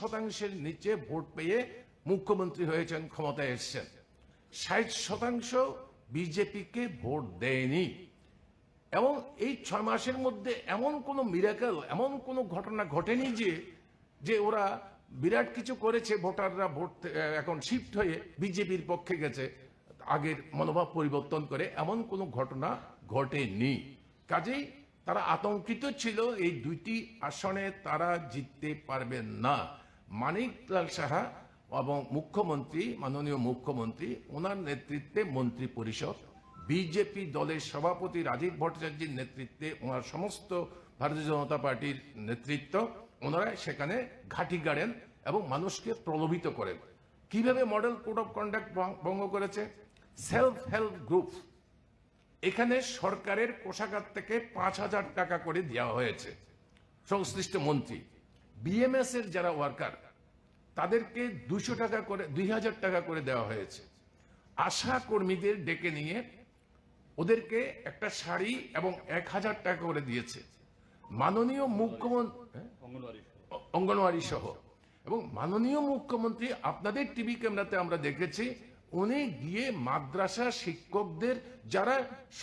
60% নিচে ভোট পেয়ে মুখ্যমন্ত্রী হয়েছেন, ক্ষমতায় এসেছেন। 60% বিজেপিকে ভোট দেয়নি। এবং এই 6 মাসের মধ্যে এমন কোনো মিরাকেল, এমন কোনো ঘটনা ঘটেনি যে ওরা বিরাট কিছু করেছে, ভোটাররা ভোট এখন শিফট হয়ে বিজেপির পক্ষে গেছে, আগের মনোভাব পরিবর্তন করে, এমন কোনো ঘটনা ঘটেনি। কাজেই তারা আতঙ্কিত ছিল এই 2টি আসনে তারা জিততে পারবেন না। মানিকলাল সাহা এবং মুখ্যমন্ত্রী, মাননীয় মুখ্যমন্ত্রী, ওনার নেতৃত্বে মন্ত্রী পরিষদ, বিজেপি দলের সভাপতি রাজীব ভট্টাচার্যের নেতৃত্বে ওনার সমস্ত ভারতীয় জনতা পার্টির নেতৃত্ব, ওনারা সেখানে ঘাঁটি গাড়েন এবং মানুষকে প্রলোভিত করেন। কিভাবে মডেল কোড অফ কন্ডাক্ট ভঙ্গ করেছে? সেলফ হেল্প গ্রুপ, এখানে সরকারের কোষাগার থেকে 5,000 টাকা করে দেওয়া হয়েছে সংশ্লিষ্ট মন্ত্রী। বিএমএস এর যারা ওয়ার্কার তাদেরকে 200 টাকা করে, 2,000 টাকা করে দেওয়া হয়েছে। আশা কর্মীদের ডেকে নিয়ে ওদেরকে একটা শাড়ি এবং 1,000 টাকা করে দিয়েছে। মাননীয় মুখ্যমন্ত্রী, অঙ্গনওয়াড়ি সহ, এবং মাননীয় মুখ্যমন্ত্রী, আপনাদের টিভি ক্যামেরাতে আমরা দেখেছি, উনি গিয়ে মাদ্রাসা শিক্ষকদের যারা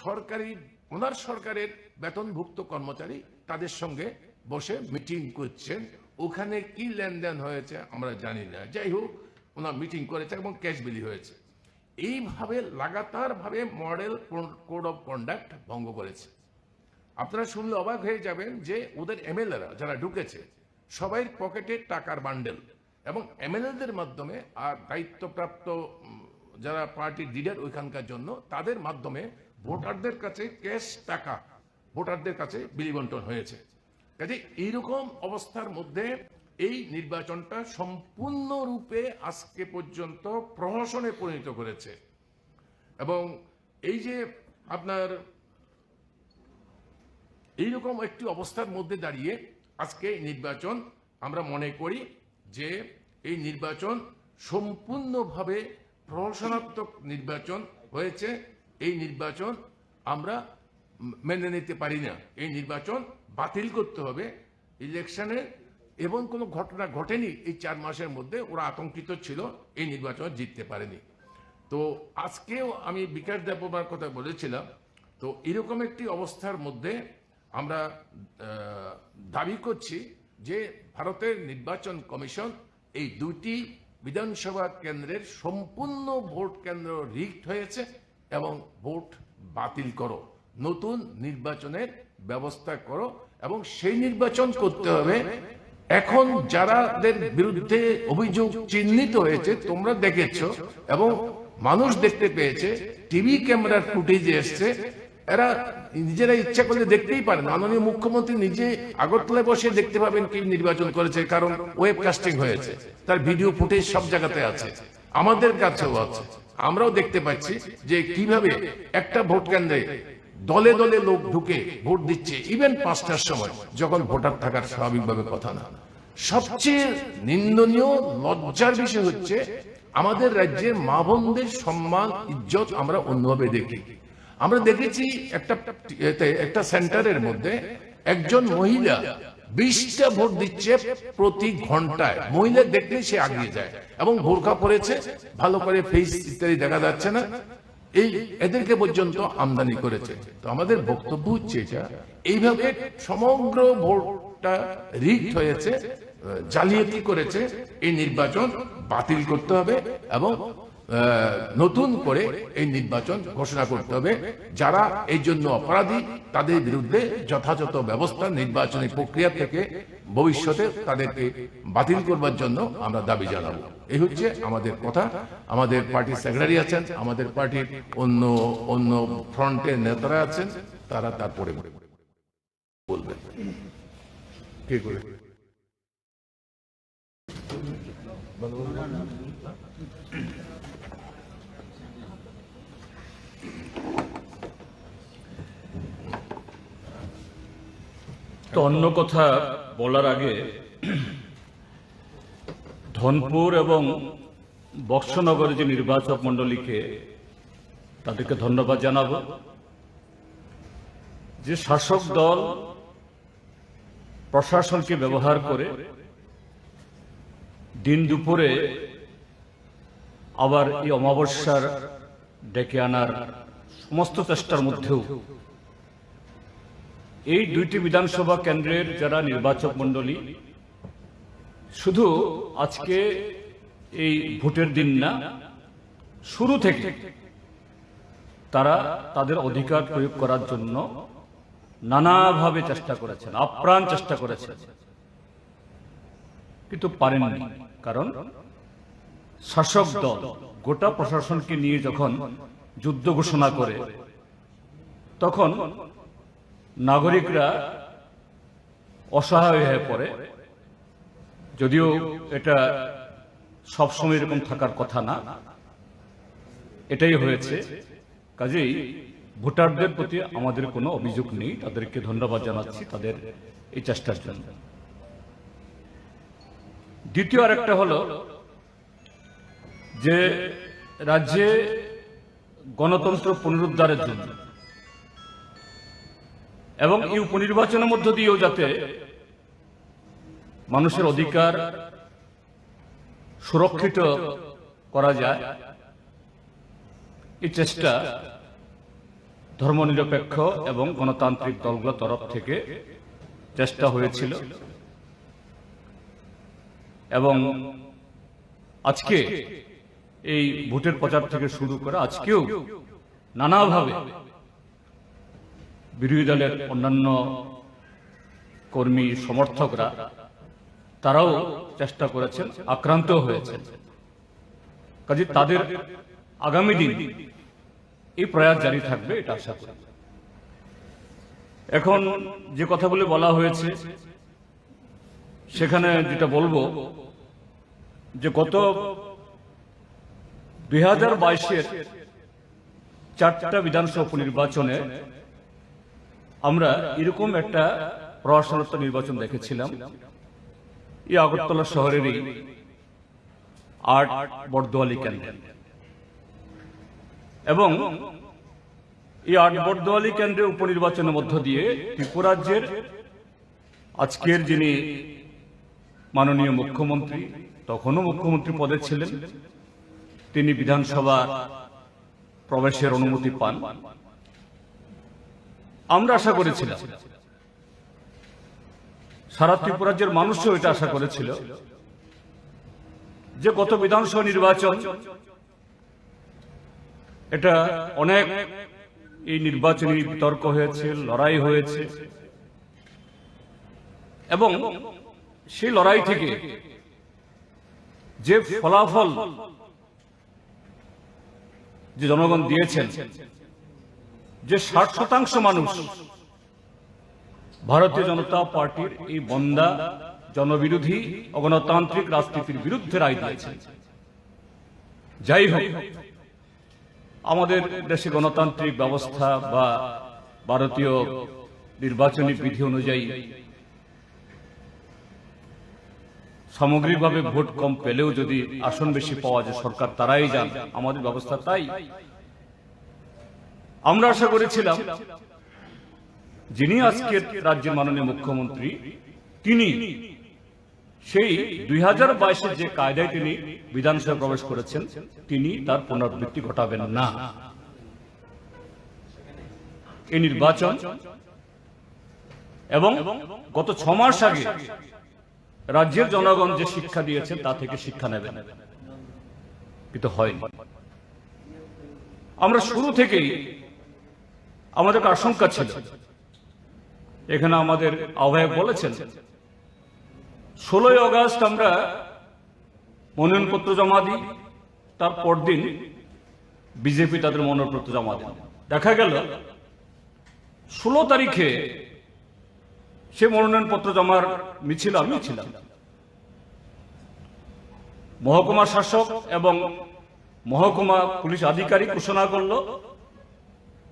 সরকারি, ওনার সরকারের বেতনভুক্ত কর্মচারী, তাদের সঙ্গে বসে মিটিং করছেন। ওখানে কি লেনদেন হয়েছে আমরা জানি না, যাই হোক ওনার মিটিং করেছে এবং ক্যাশ বিলি হয়েছে। এইভাবে লাগাতার ভাবে মডেল কোড অফ কন্ডাক্ট ভঙ্গ করেছে। আপনারা শুনলে অবাক হয়ে যাবেন যে ওদের এমএলএরা যারা ঢুকেছে সবাই পকেটে টাকার বান্ডেল, এবং এমএলএদের মাধ্যমে আর দায়িত্বপ্রাপ্ত যারা পার্টির লিডার ওইখানকার জন্য, তাদের মাধ্যমে ভোটারদের কাছে ক্যাশ টাকা ভোটারদের কাছে বিলি বন্টন হয়েছে। কাজে এইরকম অবস্থার মধ্যে এই নির্বাচনটা সম্পূর্ণরূপে আজকে পর্যন্ত প্রহসনে পরিণত করেছে। এবং এই যে আপনার এইরকম একটি অবস্থার মধ্যে দাঁড়িয়ে আজকে নির্বাচন, আমরা মনে করি যে এই নির্বাচন সম্পূর্ণভাবে প্রহসনাত্মক নির্বাচন হয়েছে। এই নির্বাচন আমরা মেনে নিতে পারি না। এই নির্বাচন বাতিল করতে হবে। ইলেকশনে এমন কোনো ঘটনা ঘটেনি এই 4 মাসের মধ্যে, ওরা আতঙ্কিত ছিল, এই নির্বাচন জিততে পারেনি। তো আজকেও আমি বিকাশ দেববার কথা বলেছিলাম। তো এরকম একটি অবস্থার মধ্যে আমরা দাবি করছি যে ভারতের নির্বাচন কমিশন এই 2টি বিধানসভা কেন্দ্রের সম্পূর্ণ ভোট কেন্দ্র রিগড হয়েছে এবং ভোট বাতিল করো, নতুন নির্বাচনের ব্যবস্থা করো, এবং সেই নির্বাচন করতে হবে। এখন যারাদের বিরুদ্ধে অভিযোগ চিহ্নিত হয়েছে তোমরা দেখেছো এবং মানুষ দেখতে পেয়েছে, টিভি ক্যামেরার ফুটেজে এসছে, এরা নিজেরা ইচ্ছা করলে দেখতেই পারেন। মাননীয় মুখ্যমন্ত্রী নিজে আগরতলায় বসে দেখতে পাবেন কি নির্বাচন করেছে, কারণ ওয়েবকাস্টিং হয়েছে, তার ভিডিও ফুটেজ সব জায়গাতে আছে, আমাদের কাছেও আছে। আমরাও দেখতে পাচ্ছি যে কিভাবে একটা ভোট কেন্দ্রে দলে দলে লোক ঢুকে ভোট দিচ্ছে, ইভেন 5টার সময়, যখন ভোটার থাকার স্বাভাবিকভাবে কথা না। সবচেয়ে নিন্দনীয় লজ্জার বিষয় হচ্ছে আমাদের রাজ্যের মা বোনদের সম্মান ইজ্জত আমরা অন্যভাবে দেখি। আমরা দেখেছি একটা সেন্টারের মধ্যে একজন মহিলা 20টা ভোট দিচ্ছে প্রতি ঘন্টায়। মহিলা দেখলে সে আগিয়ে যায় এবং বোরকা পরেছে, ভালো করে ফেস ইত্যাদি দেখা যাচ্ছে না, এই এদেরকে পর্যন্ত আমদানি করেছে। তো আমাদের বক্তব্য হচ্ছে এটা, এইভাবে সমগ্র ভোটটা রিগড হয়েছে, জালিয়াতি করেছে। এই নির্বাচন বাতিল করতে হবে এবং নতুন করে এই নির্বাচন ঘোষণা করতে হবে। যারা এই জন্য অপরাধী তাদের বিরুদ্ধে যথাযথ ব্যবস্থা নির্বাচনী প্রক্রিয়া থেকে ভবিষ্যতে তাদেরকে বাতিল করবার জন্য আমরা দাবি জানাবো। এই হচ্ছে আমাদের কথা। আমাদের পার্টির সেক্রেটারি আছেন, আমাদের পার্টির অন্য অন্য ফ্রন্টের নেতারা আছেন, তারা তারপরে বলবেন। কে করে তো অন্য কথা বলার আগে ধনপুর এবং বক্সনগরের যে নির্বাচক মণ্ডলীকে তাদেরকে ধন্যবাদ জানাবো, যে শাসক দল প্রশাসনকে ব্যবহার করে দিন দুপুরে আবার এই অমাবস্যার ডেকে আনার সমস্ত চেষ্টার মধ্যেও এই দুইটি বিধানসভা কেন্দ্রের যারা নির্বাচক মণ্ডলী শুধু আজকে এই ভোটের দিন না, শুরু থেকে তারা তাদের অধিকার প্রয়োগ করার জন্য নানাভাবে চেষ্টা করেছেন, আপ্রাণ চেষ্টা করেছেন, কিন্তু পারেননি। কারণ শাসক দল গোটা প্রশাসনকে নিয়ে যখন যুদ্ধ ঘোষণা করে, তখন নাগরিকরা অসহায় হয়ে পড়ে। যদিও এটা সবসময় এরকম থাকার কথা না, এটাই হয়েছে। কাজেই ভোটারদের প্রতি আমাদের কোনো অভিযোগ নেই, তাদেরকে ধন্যবাদ জানাচ্ছি তাদের এই চেষ্টার জন্য। দ্বিতীয় আরেকটা হলো যে রাজ্যে গণতন্ত্র পুনরুদ্ধারের জন্য এবং এই উপনির্বাচনের মধ্য দিয়েও যাতে মানুষের অধিকার সুরক্ষিত করা যায়, এই চেষ্টা ধর্মনিরপেক্ষ এবং গণতান্ত্রিক দলগুলোর তরফ থেকে চেষ্টা হয়েছিল। এবং আজকে এই ভোটের প্রচার থেকে শুরু করে আজকেও নানাভাবে বিরোধী দলের অন্যান্য কর্মী সমর্থকরা তারাও চেষ্টা করেছেন, আক্রান্ত হয়েছেন। কাজে তাদের আগামী দিন এই প্রয়াস জারি থাকবে, এটা আশা করি। এখন যে কথাগুলি বলা হয়েছে সেখানে যেটা বলবো যে গত 2022-এর 4টা বিধানসভা উপনির্বাচনে আমরা এরকম একটা প্রশাসনত্ব নির্বাচন দেখেছিলাম। এই আগরতলা শহরেরই 8 বর্দোয়ালি কেন্দ্র, এবং এই 8 বর্দোয়ালি কেন্দ্রের উপনির্বাচনের মধ্য দিয়ে ত্রিপুরা রাজ্যের আজকের যিনি মাননীয় মুখ্যমন্ত্রী, তখনও মুখ্যমন্ত্রী পদে ছিলেন, তিনি বিধানসভা প্রবেশের অনুমতি পান। আমরা আশা করেছিলাম, সারা ত্রিপুরা রাজ্যের মানুষও এটা আশা করেছিল যে গত বিধানসভা নির্বাচন এটা অনেক এই নির্বাচনী বিতর্ক হয়েছে, লড়াই হয়েছে, এবং সেই লড়াই থেকে যে ফলাফল যে জনগণ দিয়েছেন, যে 60% মানুষ ভারতীয় জনতা পার্টির এই বন্দা জনবিরোধী অগণতান্ত্রিক রাজনীতির বিরুদ্ধে রায় দিয়েছেন। যাই হোক, আমাদের দেশে গণতান্ত্রিক ব্যবস্থা বা ভারতীয় নির্বাচনী বিধি অনুযায়ী সামগ্রিকভাবে ভোট কম পেলেও যদি আসন বেশি পাওয়া যায়, সরকার তারাই যান, আমাদের ব্যবস্থা তাই। আমরা আশা করেছিলাম যিনি আজকের রাজ্যের মাননীয় মুখ্যমন্ত্রী, তিনি সেই 2022-এর যে কায়দায় তিনি বিধানসভায় প্রবেশ করেছেন, তিনি তার পুনরাবৃত্তি ঘটাবেন না। এই নির্বাচন এবং গত 6 মাস আগে রাজ্যের জনগণ যে শিক্ষা দিয়েছেন তা থেকে শিক্ষা নেবেন, কিন্তু হয়নি। আমরা শুরু থেকেই আমাদের আশঙ্কা ছিল, এখানে আমাদের আহ্বায়ক বলেছেন 16ই আগস্ট আমরা মনোনয়নপত্র জমা দিই, তার পরদিন বিজেপি তাদের মনোনয়নপত্র জমা দেন। দেখা গেল 16 তারিখে সে মনোনয়নপত্র জমার মিছিল আমি ছিলাম। মহকুমা শাসক এবং মহকুমা পুলিশ আধিকারিক ঘোষণা করল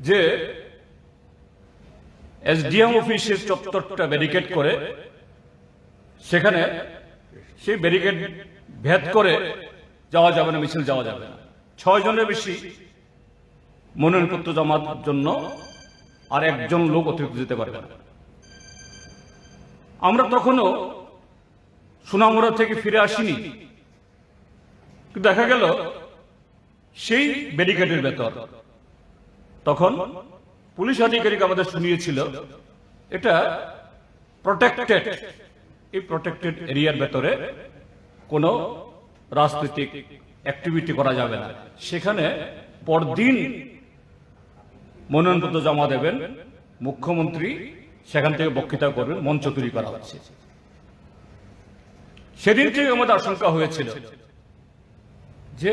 যে এসডিএম অফিসের চত্বরটা ব্যারিকেড করে, সেখানে সেই ব্যারিকেড ভেদ করে যাওয়া যাবে না, মিছিল যাওয়া যাবে না। 6 জনের বেশি মনোনয়নপত্র জমার জন্য আর একজন লোক অতিরিক্ত যেতে পারবে না। আমরা তখনও সুনামুড়া থেকে ফিরে আসিনি, দেখা গেল সেই ব্যারিকেডের ভেতর তখন পুলিশ আধিকারিক আমাদের শুনিয়েছিল এটা প্রটেক্টেড, এই প্রটেক্টেড এরিয়ার ভেতরে কোনো রাজনৈতিক অ্যাক্টিভিটি করা যাবে না, সেখানে পরদিন মনোনয়নপত্র জমা দেবেন, মুখ্যমন্ত্রী সেখান থেকে বক্তৃতা করবেন, মঞ্চ তৈরি করা হচ্ছে। সেদিন থেকে আমাদের আশঙ্কা হয়েছিল যে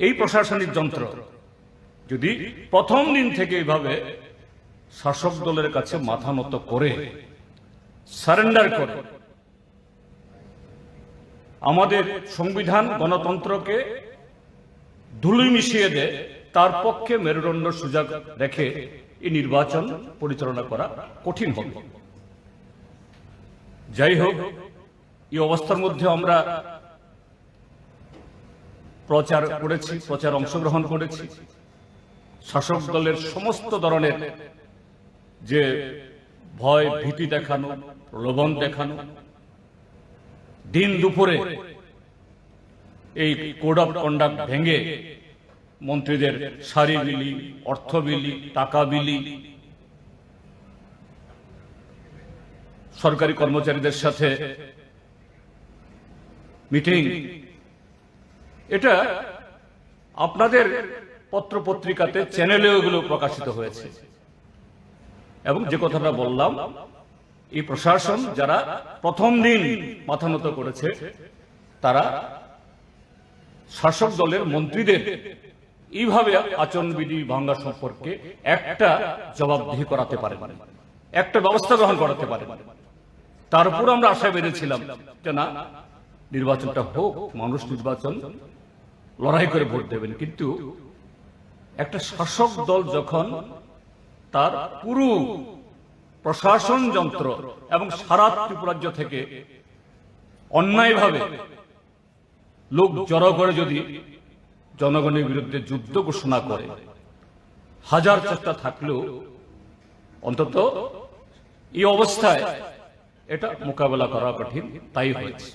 এই প্রশাসনিক যন্ত্র যদি প্রথম দিন থেকে এইভাবে শাসক দলের কাছে মাথা নত করে সারেন্ডার করে আমাদের সংবিধান গণতন্ত্রকে ধুলি মিশিয়ে দেয়, তার পক্ষে মেরুদণ্ড সুযোগ রেখে এই নির্বাচন পরিচালনা করা কঠিন হবে। যাই হোক, এই অবস্থার মধ্যে আমরা প্রচার করেছি, প্রচার অংশগ্রহণ করেছি। শাসক দলের সমস্ত ধরনের যে ভয় ভীতি দেখানো, প্রলোভন দেখানো, দিন দুপুরে এই কোড অফ কন্ডাক্ট ভেঙে মন্ত্রীদের সারি বিলি, অর্থ বিলি, টাকা বিলি, সরকারি কর্মচারীদের সাথে মিটিং, এটা আপনাদের পত্র পত্রিকাতে চ্যানেলেও এগুলো প্রকাশিত হয়েছে। এবং যে কথাটা বললাম, এই প্রশাসন যারা প্রথম দিন মাথা নত করেছে তারা শাসক দলের মন্ত্রীদের এইভাবে আচরণবিধি ভাঙ্গা সম্পর্কে একটা জবাবদিহি করাতে পারে, একটা ব্যবস্থা গ্রহণ করাতে পারে। তার উপর আমরা আশা বেঁধেছিলাম যে না, নির্বাচনটা হোক, মানুষ নির্বাচন লড়াই করে ভোট দেবেন। কিন্তু একটা শাসক দল যখন তার পুরো প্রশাসন যন্ত্র এবং সারা ত্রিপুরা রাজ্য থেকে অন্যায়ভাবে লোক জড়ো করে যদি জনগণের বিরুদ্ধে যুদ্ধ ঘোষণা করে, হাজার চেষ্টা থাকলেও অন্তত এই অবস্থায় এটা মোকাবেলা করা কঠিন, তাই হয়েছে।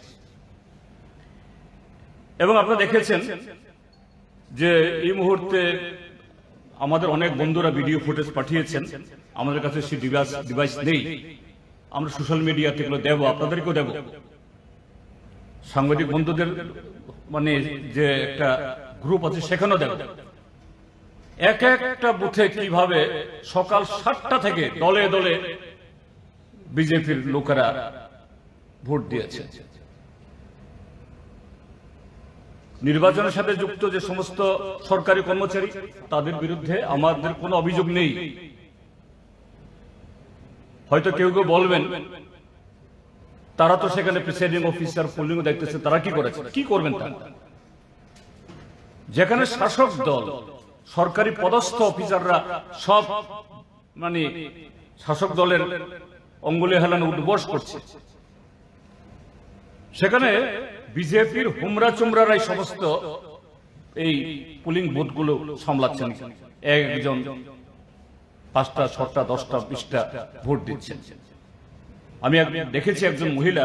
এবং আপনারা দেখেছেন যে এই মুহূর্তে আমাদের অনেক বন্ধুরা ভিডিও ফুটেজ পাঠিয়েছেন, আমাদের কাছে সেই ডিভাইস নেই, আমরা সোশ্যাল মিডিয়াতে এগুলো দেব, আপনাদেরকেও দেব, সাংবাদিক বন্ধুদের মানে যে একটা গ্রুপ আছে সেখানেও দেব। এক একটা বুথে কিভাবে সকাল 7টা থেকে দলে দলে বিজেপির লোকেরা ভোট দিয়েছে। নির্বাচনের সাথে যুক্ত যে সমস্ত সরকারি কর্মচারী, তাদের বিরুদ্ধে আমাদের কোনো অভিযোগ নেই। হয়তো কেউ কেউ বলবেন তারা তো সেখানে প্রিসাইডিং অফিসার পোলিং দেখতেছে, তারা কি করেছে, কি করবেন তারা? যেখানে শাসক দল, সরকারি পদস্থ অফিসাররা সব মানে শাসক দলের অঙ্গুলি হেলানো উদ্বোস করছে, সেখানে বিজেপির হুমরা চুমরারাই সমস্ত এই পুলিং বুথগুলো সামলাচ্ছেন। একজন 5টা 6টা 10টা 20টা ভোট দিচ্ছেন। আমি দেখেছি একজন মহিলা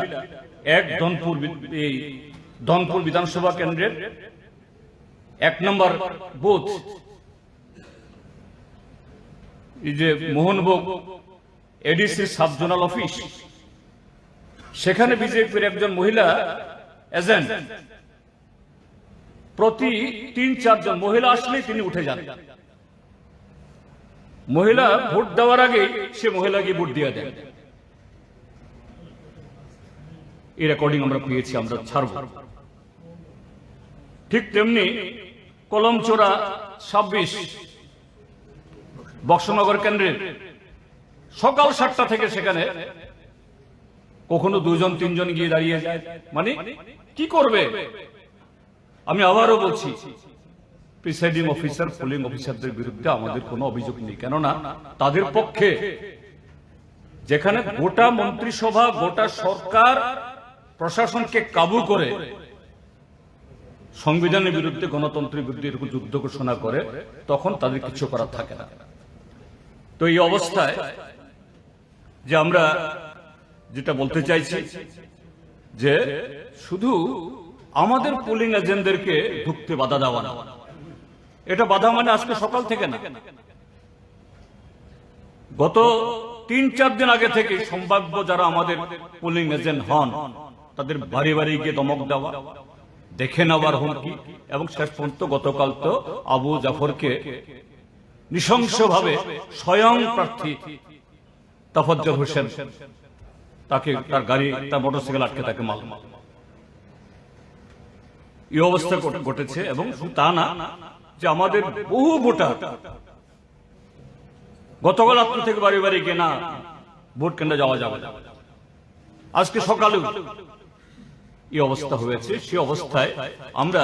ধনপুর বিধানসভা কেন্দ্রের 1 নম্বর বুথ, এই যে মোহনভোগ এডিসি সাব জোনাল অফিস, সেখানে বিজেপির একজন মহিলা এজেন্ট প্রতি 3-4 জন মহিলা আসলেই তিনি উঠে যান। মহিলা ভোট দেওয়ার আগে সে মহিলাকে ভোট দিয়ে দেন। এই রেকর্ডিং আমরা পেয়েছি, আমরা ছাড়ব। ঠিক তেমনি কলমচোরা 26 বক্সনগর কেন্দ্রের সকাল 7টা থেকে সেখানে কখনো 2-3 জন গিয়ে দাঁড়িয়ে যায়। মানে কি করবে? আমি আবারও বলছি, প্রিসাইডিং অফিসার পোলিং অফিসারদের বিরুদ্ধে আমাদের কোনো অভিযোগ নেই, কেননা তাদের পক্ষে যেখানে গোটা মন্ত্রিসভা, গোটা সরকার প্রশাসনকে কাবু করে সংবিধানের বিরুদ্ধে, গণতন্ত্রের বিরুদ্ধে এরকম যুদ্ধ ঘোষণা করে, তখন তাদের কিছু করার থাকে না। তো এই অবস্থায় যে আমরা যেটা বলতে চাইছি যে শুধু আমাদের পোলিং এজেন্টদেরকে ঢুকতে বাধা দেওয়া না, এটা বাধা মানে আজকে সকাল থেকে না, গত 3-4 দিন আগে থেকে সম্ভাব্য যারা আমাদের পোলিং এজেন্ট হন তাদের বাড়ি বাড়ি গিয়ে ধমক দেওয়া, দেখে নেওয়ার হুমকি, এবং শেষ পর্যন্ত গতকাল তো আবু জাফরকে নৃশংসভাবে স্বয়ং প্রার্থী তাফাজ্জল হোসেন তাকে তার গাড়ি তার মোটরসাইকেল আটকে তাকে মাল এই অবস্থা ঘটেছে। এবং শুধু তা না, যে আমাদের বহু ভোটার গতকাল রাত্র থেকে বাড়ি বাড়ি গিয়ে না ভোট কেন্দ্রে যাওয়া যাবে, আজকে সকালেও এই অবস্থা হয়েছে। সে অবস্থায় আমরা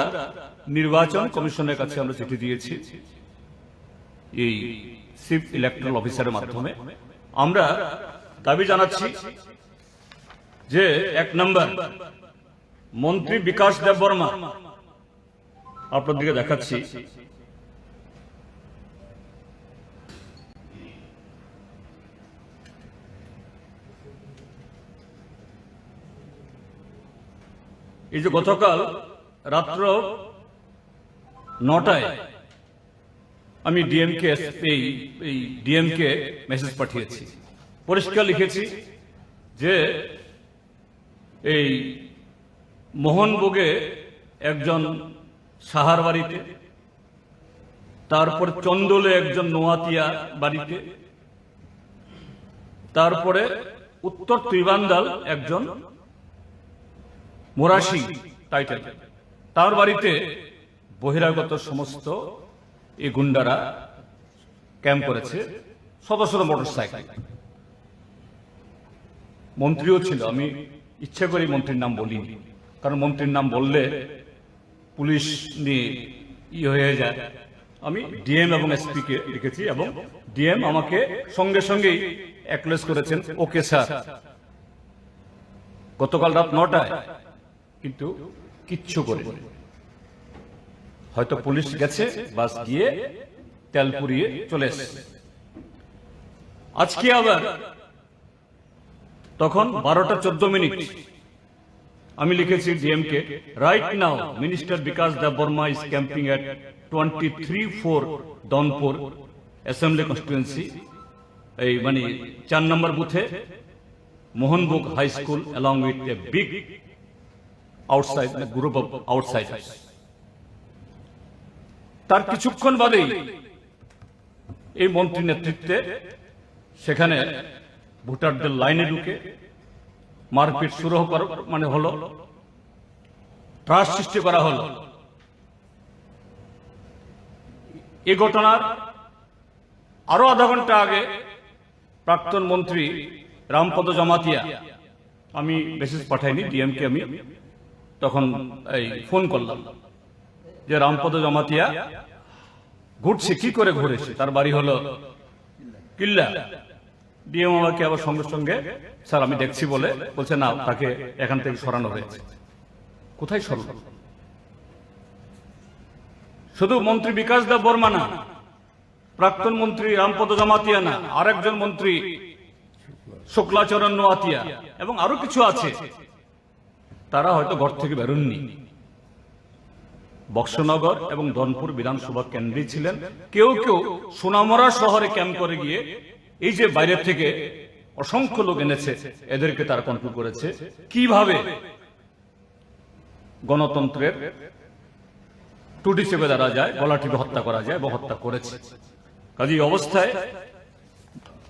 নির্বাচন কমিশনের কাছে আমরা চিঠি দিয়েছি এই চিফ ইলেকট্রাল অফিসারের মাধ্যমে। আমরা দাবি জানাচ্ছি যে 1 নম্বর মন্ত্রী বিকাশ দেববর্মা, আপনার দিকে দেখাচ্ছি, এই যে গতকাল রাত্র 9টায় আমি ডিএমকে মেসেজ পাঠিয়েছি, পরিষ্কার লিখেছি যে এই মোহনভোগে একজন সাহার বাড়িতে, তারপর চন্দলে একজন নোয়াতিয়া বাড়িতে, তারপরে উত্তর ত্রিবান্দাল একজন মোরাশি টাইটেল, তার বাড়িতে বহিরাগত সমস্ত এই গুন্ডারা ক্যাম্প করেছে, শত শত মোটরসাইকেল, মন্ত্রীও ছিল। আমি ইচ্ছে করি মন্ত্রীর নাম বলিনি, কারণ মন্ত্রীর নাম বললে পুলিশ নিয়ে হয়ে যায়। আমি ডিএম এবং এসপি কে লিখেছি, এবং ডিএম আমাকে সঙ্গে সঙ্গেই অ্যাকনোলেজ করেছেন, ওকে স্যার। গতকাল রাত 9টায় কিন্তু কিচ্ছু করে, হয়তো পুলিশ গেছে, বাস গিয়ে তেল পুড়িয়ে চলে এসেছে। আজকে আবার তখন 12টা 14 মিনিট আমি লিখেছি DMK, right now minister Bikash Debbarma is camping at 23-4 Dhanpur assembly constituency, এই মানে 4 নম্বর বুথে, Mohanbhog high school, along with a big outside group of outsiders. তার কিছুক্ষণ বাদেই এই মন্ত্রী নেতৃত্বে সেখানে ভোটারদের লাইনে ঢুকে মারপিট শুরু মানে হলো, ত্রাস সৃষ্টি করা হলো। এই ঘটনার আরো আধা ঘন্টা আগে প্রাক্তন মন্ত্রী রামপদ জমাতিয়া, আমি মেসেজ পাঠাইনি ডিএমকে, আমি তখন এই ফোন করলাম যে রামপদ জমাতিয়া ঘুরছে, কি করে ঘুরেছে, তার বাড়ি হলো কিল্লা। ডিএম আমাকে আবার সঙ্গে সঙ্গে, স্যার আমি দেখছি বলছে না, তাকে এখান থেকে সরানো হয়েছে। কোথায় সরানো? শুধু মন্ত্রী বিকাশ দেববর্মা না, প্রাক্তন মন্ত্রী রামপদ জমাতিয়া না, আরেকজন মন্ত্রী শুক্লাচরণ নোয়াতিয়া এবং আরো কিছু আছে, তারা হয়তো ঘর থেকে বেরোননি, বক্সনগর এবং ধনপুর বিধানসভা কেন্দ্রে ছিলেন। কেউ কেউ সোনামরা শহরে ক্যাম্প করে গিয়ে এই যে বাইরের থেকে অসংখ্য লোক এনেছে, এদেরকে তারা কন্ট্রোল করেছে। কিভাবে গণতন্ত্রের টুটি চেপে ধরা যায়, গলা টিপে হত্যা করা যায়, এবং হত্যা করেছে। কাজে এই অবস্থায়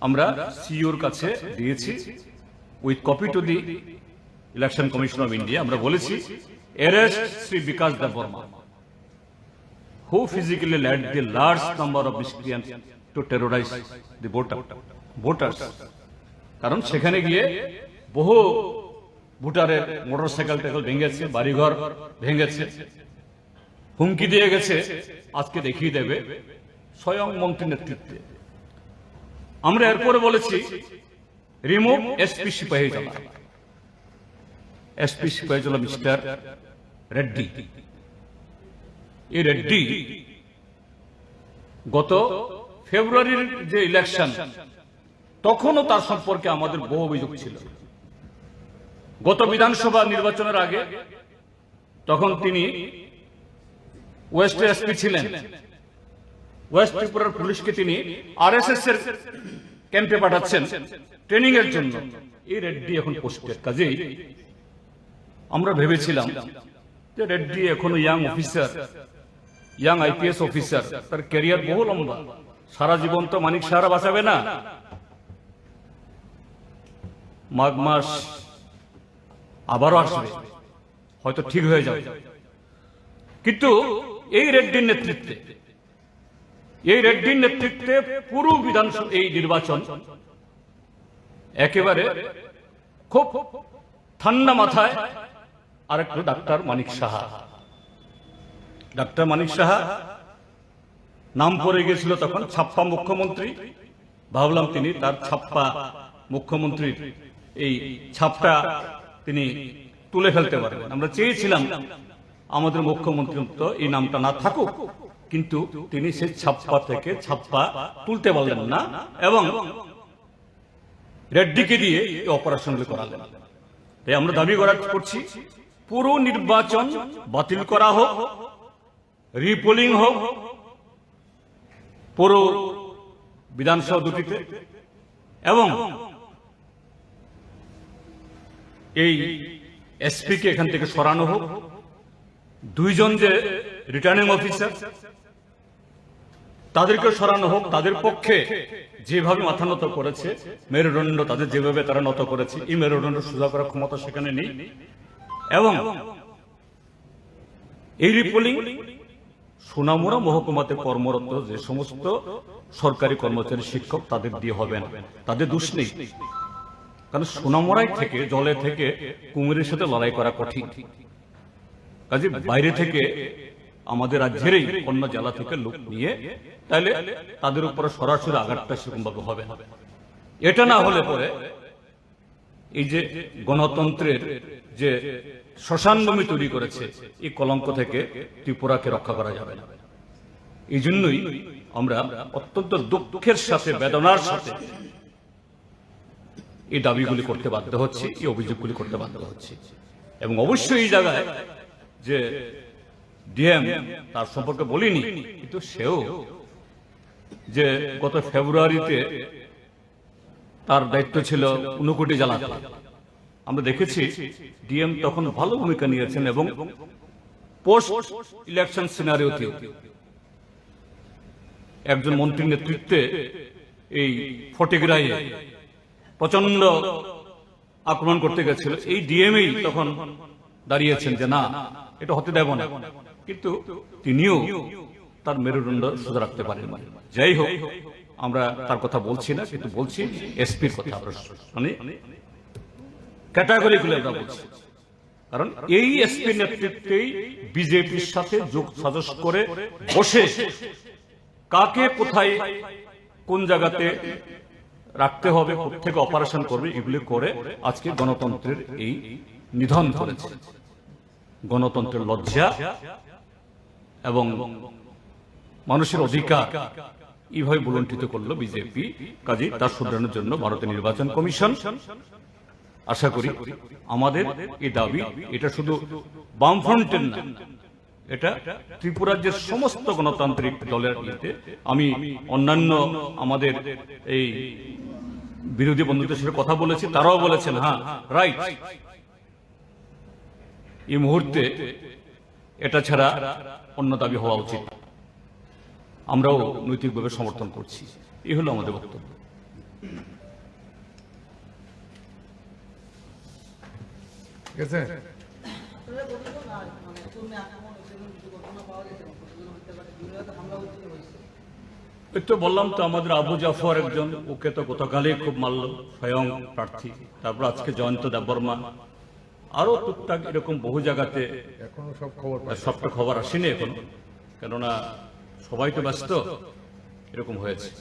আমরা সিইওর কাছে দিয়েছি with copy to the election commission of India. আমরা বলেছি, arrest Shri Bikash Debbarma who physically led the large number of miscreants to terrorize the voters. কারণ সেখানে গিয়ে বহু ভোটারের মোটরসাইকেল টাইকেল ভেঙেছে, বাড়িঘর ভেঙেছে, হুমকি দিয়ে গেছে, আজকে দেখিয়ে দেবে স্বয়ং মন্ত্রী নেতৃত্বে। আমরা এরপরে বলেছি, remove SP Sipahijala, SP Sipahijala mister Reddy. এই রেড্ডি গত ফেব্রুয়ারির যে ইলেকশন, তখনও তার সম্পর্কে আমাদের বহু অভিযোগ ছিল। গত বিধানসভা নির্বাচনের আগে, তখন তিনি ওয়েস্ট এসপি ছিলেন, ওয়েস্ট ত্রিপুরার পুলিশকে তিনি আরএসএস এর ক্যাম্পে পাঠাচ্ছেন ট্রেনিং এর জন্য। এই রেড্ডি এখন পোস্টেড। কাজেই আমরা ভেবেছিলাম যে রেড্ডি এখনো young officer, young IPS officer, তার ক্যারিয়ার বহু লম্বা, সারা জীবন তো মানিক সাহারা বাঁচাবে না। মাঘ মাস আবারও আসবে, হয়তো ঠিক হয়ে যাবে। কিন্তু এই রেড্ডির নেতৃত্বে পুরো বিধানসভা এই নির্বাচন একেবারে খুব ঠান্ডা মাথায় আরেকটু ডাক্তার মানিক সাহা নাম পড়ে গেছিল তখন ছাপ্পা মুখ্যমন্ত্রী। ভাবলাম তিনি তার ছাপ্পা মুখ্যমন্ত্রীর এই ছাপটা তিনি তুলে ফেলতে পারবেন। আমরা চেয়েছিলাম আমাদের মুখ্যমন্ত্রী তো এই নামটা না থাকুক, কিন্তু তিনি সেই ছাপ্পা থেকে ছাপ্পা তুলতে পারলেন না এবং রেড্ডিকে দিয়ে এই অপারেশনগুলো করালেন। তাই আমরা দাবি করছি পুরো নির্বাচন বাতিল করা হোক, রিপোলিং হোক পুরো বিধানসভা দুটিতে, এবং এই এসপি কে এখান থেকে সরানো হোক। দুইজন যে রিটার্নিং অফিসার তাদেরকে সরানো হোক। তাদের পক্ষে যেভাবে মাথা নত করেছে, মেরুদণ্ড তাদের যেভাবে তারা নত করেছে, এই মেরুদণ্ড সোজা করার ক্ষমতা সেখানে নেই। এবং এই রিপোলিং সোনামুড়া মহকুমাতে কর্মরত যে সমস্ত সরকারি কর্মচারী, শিক্ষক, তাদের দিয়ে হবে না, তাদের দোষ নেই। কারণ সোনামুড়ায় থেকে, জলে থেকে কুমিরের সাথে লড়াই করা কঠিন। কাজে বাইরে থেকে আমাদের রাজ্যেরই অন্য জেলা থেকে লোক নিয়ে তাহলে তাদের উপরে সরাসরি আঘাতটা সেরকম ভাবে হবে না। এটা না হলে পরে এই যে গণতন্ত্রের যে শ্মশানভূমি তৈরি করেছে, এই কলঙ্ক থেকে ত্রিপুরাকে রক্ষা করা যাবে না। এই জন্যই আমরা অত্যন্ত দুঃখের সাথে, বেদনার সাথে এই দাবিগুলি করতে বাধ্য হচ্ছে, এই অভিযোগগুলি করতে বাধ্য হচ্ছে। এবং অবশ্যই এই জায়গায় যে ডিএম, তার সম্পর্কে বলিনি, কিন্তু সেও যে গত ফেব্রুয়ারিতে তার দায়িত্ব ছিল ঊনকোটি জেলাতে, আমরা দেখেছি ডিএম তখন ভালো ভূমিকা নিয়েছেন এবং পোস্ট ইলেকশন সিনারিওতে একজন মন্ত্রীর নেতৃত্বে এই ফটিগ্রাহে প্রচন্ড আক্রমণ করতে গেছিল। এই ডিএমই তখন দাঁড়িয়েছেন যে না, এটা হতে দেব না, কিন্তু তিনিও তার মেরুদণ্ড সোজা রাখতে পারেন। যাই হোক, আমরা তার কথা বলছি না, কিন্তু বলছি এসপির কথা, মানে ক্যাটাগরিগুলো আমরা বলছি। কারণ এই এসপি নেতৃত্বেই বিজেপির সাথে যোগ সাজস করে বসে কাকে কোথায় কোন জায়গাতে রাখতে হবে, থেকে অপারেশন করবে, এগুলি করে আজকে গণতন্ত্রের এই নিধন করেছে। গণতন্ত্রের লজ্জা এবং মানুষের অধিকার এইভাবে বুলণ্ঠিত করলো বিজেপি। কাজে তার শুধরানোর জন্য ভারতের নির্বাচন কমিশন, আশা করি আমাদের এই দাবি, এটা শুধু বামফ্রন্টের না, এটা ত্রিপুরা রাজ্যের সমস্ত গণতান্ত্রিক দলের ইয়েতে। আমি অন্যান্য আমাদের এই বিরোধী বন্ধুদের সাথে কথা বলেছি, তারাও বলেছেন হ্যাঁ রাইট, এই মুহূর্তে এটা ছাড়া অন্য দাবি হওয়া উচিত। আমরাও নৈতিকভাবে সমর্থন করছি। এই হলো আমাদের বক্তব্য। ঠিক আছে, এই তো বললাম তো, আমাদের আবু জাফর একজন, ওকে তো গতকালই খুব মারল, স্বয়ং প্রার্থী। তারপর আজকে জয়ন্ত দেববর্মা, আরো টুকটাক এরকম বহু জায়গাতে এখনো সবটা খবর আসেনি এখন, কেননা সবাই তো ব্যস্ত, এরকম হয়েছে।